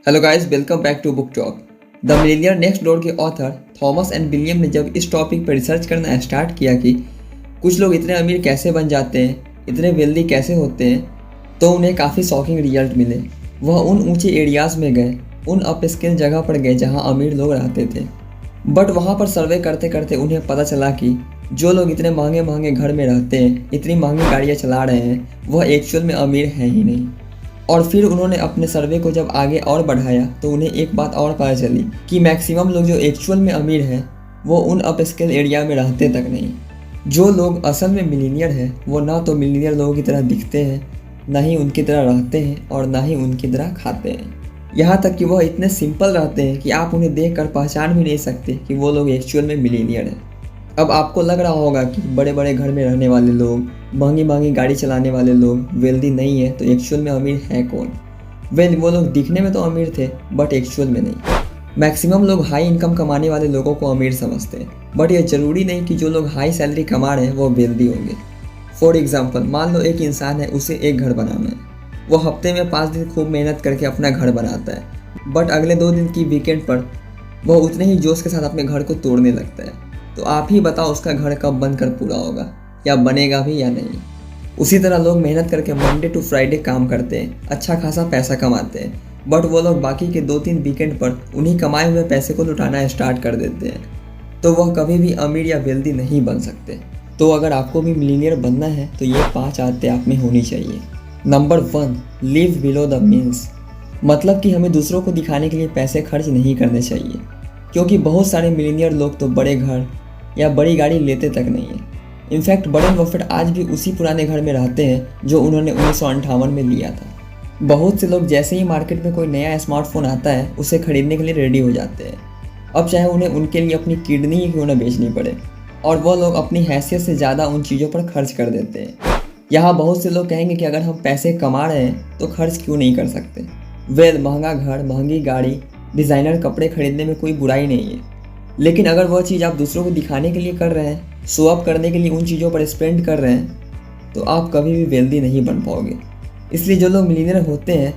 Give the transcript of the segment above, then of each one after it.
Hello guys, welcome back to book talk. The millionaire next door के author Thomas and William ने जब इस topic पर research करना स्टार्ट किया कि कुछ लोग इतने अमीर कैसे बन जाते हैं, इतने वेल्दी कैसे होते हैं, तो उन्हें काफ़ी शॉकिंग रिजल्ट मिले। वह उन ऊंचे एरियाज़ में गए, उन अपस्केल जगह पर गए जहां अमीर लोग रहते थे। बट वहां पर सर्वे करते करते उन्हें पता चला कि जो लोग इतने महंगे महंगे घर में रहते हैं, इतनी महंगी गाड़ियाँ चला रहे हैं, वह एक्चुअल में अमीर हैं ही नहीं। और फिर उन्होंने अपने सर्वे को जब आगे और बढ़ाया तो उन्हें एक बात और पता चली कि मैक्सिमम लोग जो एक्चुअल में अमीर हैं वो उन अपस्केल एरिया में रहते तक नहीं। जो लोग असल में मिलीनियर हैं वो ना तो मिलीनियर लोगों की तरह दिखते हैं, ना ही उनकी तरह रहते हैं और ना ही उनकी तरह खाते हैं। यहाँ तक कि वह इतने सिंपल रहते हैं कि आप उन्हें देख कर पहचान भी नहीं सकते कि वो लोग एक्चुअल में मिलीनियर हैं। अब आपको लग रहा होगा कि बड़े बड़े घर में रहने वाले लोग, महंगी महंगी गाड़ी चलाने वाले लोग वेल्दी नहीं है तो एक्चुअल में अमीर है कौन? वो लोग दिखने में तो अमीर थे बट एक्चुअल में नहीं। मैक्सिमम लोग हाई इनकम कमाने वाले लोगों को अमीर समझते हैं, बट यह ज़रूरी नहीं कि जो लोग हाई सैलरी कमा रहे हैं वो वेल्दी होंगे। फॉर एग्जाम्पल, मान लो एक इंसान है, उसे एक घर बनाना है। वो हफ्ते में 5 दिन खूब मेहनत करके अपना घर बनाता है, बट अगले 2 दिन की वीकेंड पर वह उतने ही जोश के साथ अपने घर को तोड़ने लगता है। तो आप ही बताओ उसका घर कब बनकर पूरा होगा, या बनेगा भी या नहीं। उसी तरह लोग मेहनत करके मंडे टू फ्राइडे काम करते हैं, अच्छा खासा पैसा कमाते हैं, बट वो लोग बाकी के 2-3 वीकेंड पर उन्हीं कमाए हुए पैसे को लुटाना स्टार्ट कर देते हैं। तो वह कभी भी अमीर या वेल्दी नहीं बन सकते। तो अगर आपको भी मिलीनियर बनना है तो ये 5 आदतें आप में होनी चाहिए। Number 1, live below the means. मतलब कि हमें दूसरों को दिखाने के लिए पैसे खर्च नहीं करने चाहिए, क्योंकि बहुत सारे मिलीनियर लोग तो बड़े घर या बड़ी गाड़ी लेते तक नहीं है। इनफैक्ट वॉरेन बफेट आज भी उसी पुराने घर में रहते हैं जो उन्होंने 1958 में लिया था। बहुत से लोग जैसे ही मार्केट में कोई नया स्मार्टफोन आता है उसे खरीदने के लिए रेडी हो जाते हैं, अब चाहे उन्हें उनके लिए अपनी किडनी ही क्यों ना बेचनी पड़े। और वह लोग अपनी हैसियत से ज़्यादा उन चीज़ों पर खर्च कर देते हैं। यहाँ बहुत से लोग कहेंगे कि अगर हम पैसे कमा रहे हैं तो खर्च क्यों नहीं कर सकते। महंगा घर, महंगी गाड़ी, डिज़ाइनर कपड़े खरीदने में कोई बुराई नहीं है, लेकिन अगर वह चीज़ आप दूसरों को दिखाने के लिए कर रहे हैं, शो अप करने के लिए उन चीज़ों पर स्पेंड कर रहे हैं, तो आप कभी भी वेल्दी नहीं बन पाओगे। इसलिए जो लोग मिलीनियर होते हैं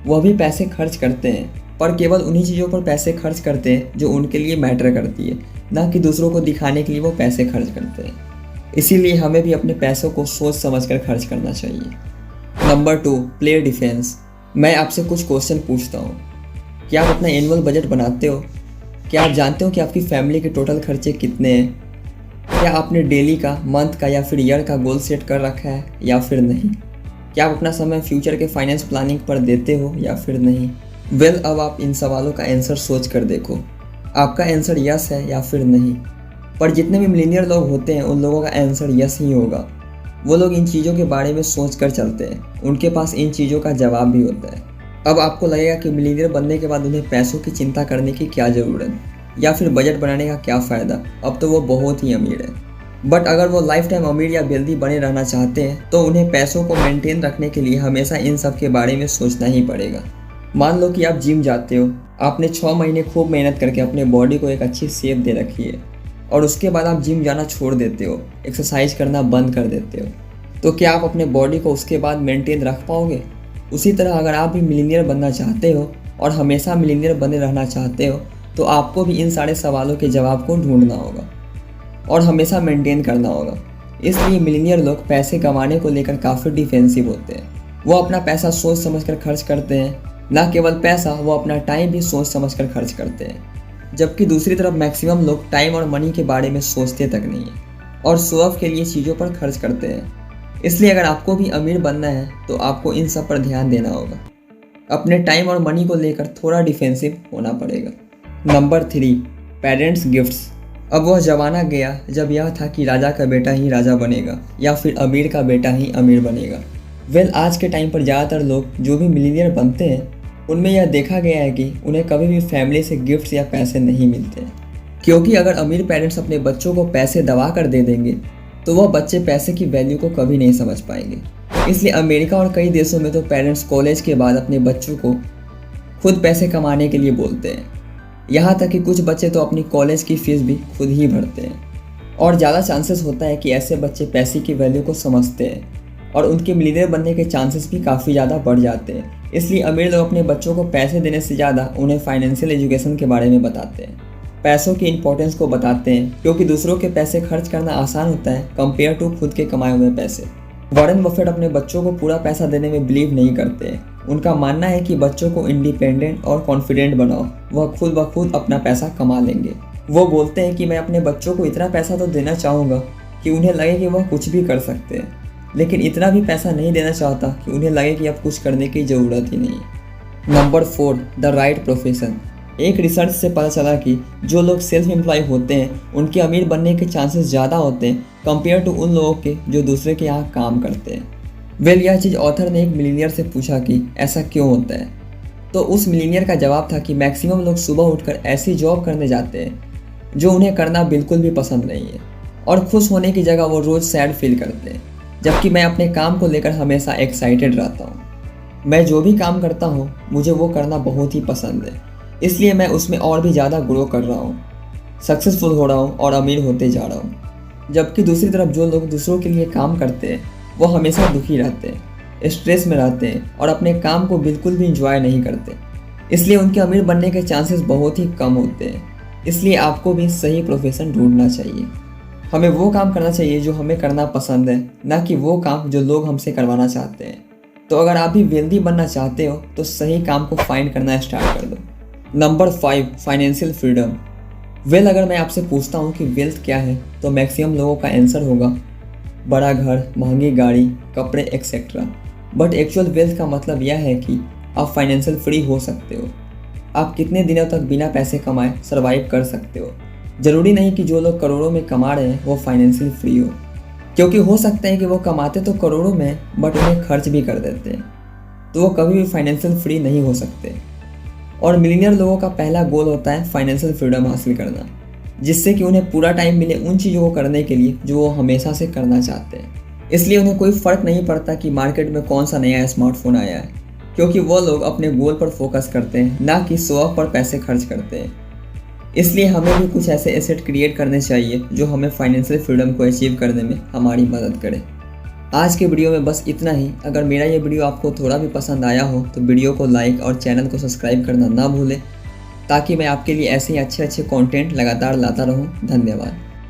वह भी पैसे खर्च करते हैं, पर केवल उन्हीं चीज़ों पर पैसे खर्च करते हैं जो उनके लिए मैटर करती है, ना कि दूसरों को दिखाने के लिए वो पैसे खर्च करते हैं। इसीलिए हमें भी अपने पैसों को सोच समझ कर खर्च करना चाहिए। Number 2, play defence. मैं आपसे कुछ क्वेश्चन पूछता हूँ। क्या आप अपना एनुअल बजट बनाते हो? क्या आप जानते हो कि आपकी फैमिली के टोटल खर्चे कितने हैं? क्या आपने डेली का, मंथ का या फिर ईयर का गोल सेट कर रखा है या फिर नहीं? क्या आप अपना समय फ्यूचर के फाइनेंस प्लानिंग पर देते हो या फिर नहीं? अब आप इन सवालों का आंसर सोच कर देखो, आपका आंसर यस है या फिर नहीं। पर जितने भी मिलीनियर लोग होते हैं उन लोगों का आंसर यस ही होगा। वो लोग इन चीज़ों के बारे में सोच कर चलते हैं, उनके पास इन चीज़ों का जवाब भी होता है। अब आपको लगेगा कि मिलीनियर बनने के बाद उन्हें पैसों की चिंता करने की क्या ज़रूरत, या फिर बजट बनाने का क्या फ़ायदा, अब तो वो बहुत ही अमीर है। बट अगर वो लाइफ टाइम अमीर या वेल्दी बने रहना चाहते हैं तो उन्हें पैसों को मेंटेन रखने के लिए हमेशा इन सब के बारे में सोचना ही पड़ेगा। मान लो कि आप जिम जाते हो, आपने 6 महीने खूब मेहनत करके अपने बॉडी को एक अच्छी शेप दे रखी है, और उसके बाद आप जिम जाना छोड़ देते हो, एक्सरसाइज करना बंद कर देते हो, तो क्या आप अपने बॉडी को उसके बाद मेंटेन रख पाओगे? उसी तरह अगर आप भी मिलीनियर बनना चाहते हो और हमेशा मिलीनियर बने रहना चाहते हो तो आपको भी इन सारे सवालों के जवाब को ढूंढना होगा और हमेशा मेंटेन करना होगा। इसलिए मिलीनियर लोग पैसे कमाने को लेकर काफ़ी डिफेंसिव होते हैं। वो अपना पैसा सोच समझ कर खर्च करते हैं, ना केवल पैसा, वो अपना टाइम भी सोच समझ कर खर्च करते हैं। जबकि दूसरी तरफ मैक्सिमम लोग टाइम और मनी के बारे में सोचते तक नहीं है और शो ऑफ के लिए चीज़ों पर खर्च करते हैं। इसलिए अगर आपको भी अमीर बनना है तो आपको इन सब पर ध्यान देना होगा। अपने टाइम और मनी को लेकर थोड़ा डिफेंसिव होना पड़ेगा। Number 3, parents gifts. अब वह ज़माना गया जब यह था कि राजा का बेटा ही राजा बनेगा या फिर अमीर का बेटा ही अमीर बनेगा। आज के टाइम पर ज़्यादातर लोग जो भी मिलीनियर बनते हैं उनमें यह देखा गया है कि उन्हें कभी भी फैमिली से गिफ्ट्स या पैसे नहीं मिलते हैं, क्योंकि अगर अमीर पेरेंट्स अपने बच्चों को पैसे दबा कर दे देंगे तो वह बच्चे पैसे की वैल्यू को कभी नहीं समझ पाएंगे। इसलिए अमेरिका और कई देशों में तो पेरेंट्स कॉलेज के बाद अपने बच्चों को खुद पैसे कमाने के लिए बोलते हैं। यहाँ तक कि कुछ बच्चे तो अपनी कॉलेज की फ़ीस भी खुद ही भरते हैं। और ज़्यादा चांसेस होता है कि ऐसे बच्चे पैसे की वैल्यू को समझते हैं, और उनके मिलियनेयर बनने के चांसेस भी काफ़ी ज़्यादा बढ़ जाते हैं। इसलिए अमीर लोग अपने बच्चों को पैसे देने से ज़्यादा उन्हें फाइनेंशियल एजुकेशन के बारे में बताते हैं, पैसों की इंपॉर्टेंस को बताते हैं, क्योंकि दूसरों के पैसे खर्च करना आसान होता है कंपेयर टू खुद के कमाए हुए पैसे। वॉरेन बफेट अपने बच्चों को पूरा पैसा देने में बिलीव नहीं करते हैं। उनका मानना है कि बच्चों को इंडिपेंडेंट और कॉन्फिडेंट बनाओ, वह खुद ब खुद अपना पैसा कमा लेंगे। वो बोलते हैं कि मैं अपने बच्चों को इतना पैसा तो देना चाहूँगा कि उन्हें लगे कि वह कुछ भी कर सकते हैं, लेकिन इतना भी पैसा नहीं देना चाहता कि उन्हें लगे कि अब कुछ करने की ज़रूरत ही नहीं है। Number 4, the right profession. एक रिसर्च से पता चला कि जो लोग सेल्फ एम्प्लॉय होते हैं उनके अमीर बनने के चांसेस ज़्यादा होते हैं कंपेयर टू उन लोगों के जो दूसरे के यहाँ काम करते हैं। यह चीज़ ऑथर ने एक मिलीनियर से पूछा कि ऐसा क्यों होता है। तो उस मिलीनियर का जवाब था कि मैक्सिमम लोग सुबह उठकर ऐसी जॉब करने जाते हैं जो उन्हें करना बिल्कुल भी पसंद नहीं है, और खुश होने की जगह वो रोज़ सैड फील करते हैं। जबकि मैं अपने काम को लेकर हमेशा एक्साइटेड रहता हूँ। मैं जो भी काम करता हूँ मुझे वो करना बहुत ही पसंद है, इसलिए मैं उसमें और भी ज़्यादा ग्रो कर रहा हूँ, सक्सेसफुल हो रहा हूँ और अमीर होते जा रहा हूँ। जबकि दूसरी तरफ जो लोग दूसरों के लिए काम करते हैं वो हमेशा दुखी रहते हैं, स्ट्रेस में रहते हैं और अपने काम को बिल्कुल भी इंजॉय नहीं करते, इसलिए उनके अमीर बनने के चांसेस बहुत ही कम होते हैं। इसलिए आपको भी सही प्रोफेशन ढूंढना चाहिए। हमें वो काम करना चाहिए जो हमें करना पसंद है, ना कि वो काम जो लोग हमसे करवाना चाहते हैं। तो अगर आप भी वेल्दी बनना चाहते हो तो सही काम को फाइंड करना स्टार्ट कर दो। Number 5, financial freedom. अगर मैं आपसे पूछता हूँ कि वेल्थ क्या है तो मैक्सिमम लोगों का आंसर होगा बड़ा घर, महंगी गाड़ी, कपड़े एक्सेट्रा। बट एक्चुअल वेल्थ का मतलब यह है कि आप फाइनेंशियल फ्री हो सकते हो। आप कितने दिनों तक बिना पैसे कमाए सर्वाइव कर सकते हो। ज़रूरी नहीं कि जो लोग करोड़ों में कमा रहे हैं वो फाइनेंशियल फ्री हो, क्योंकि हो सकता है कि वो कमाते तो करोड़ों में बट उन्हें खर्च भी कर देते हैं, तो वो कभी भी फाइनेंशियल फ्री नहीं हो सकते। और मिलीनियर लोगों का पहला गोल होता है फाइनेंशियल फ्रीडम हासिल करना, जिससे कि उन्हें पूरा टाइम मिले उन चीज़ों को करने के लिए जो वो हमेशा से करना चाहते हैं। इसलिए उन्हें कोई फ़र्क नहीं पड़ता कि मार्केट में कौन सा नया स्मार्टफोन आया है, क्योंकि वो लोग अपने गोल पर फोकस करते हैं, ना कि शो ऑफ पर पैसे खर्च करते हैं। इसलिए हमें भी कुछ ऐसे एसेट क्रिएट करने चाहिए जो हमें फाइनेंशियल फ्रीडम को अचीव करने में हमारी मदद करे। आज के वीडियो में बस इतना ही। अगर मेरा ये वीडियो आपको थोड़ा भी पसंद आया हो तो वीडियो को लाइक और चैनल को सब्सक्राइब करना ना भूलें, ताकि मैं आपके लिए ऐसे ही अच्छे कंटेंट लगातार लाता रहूं। धन्यवाद।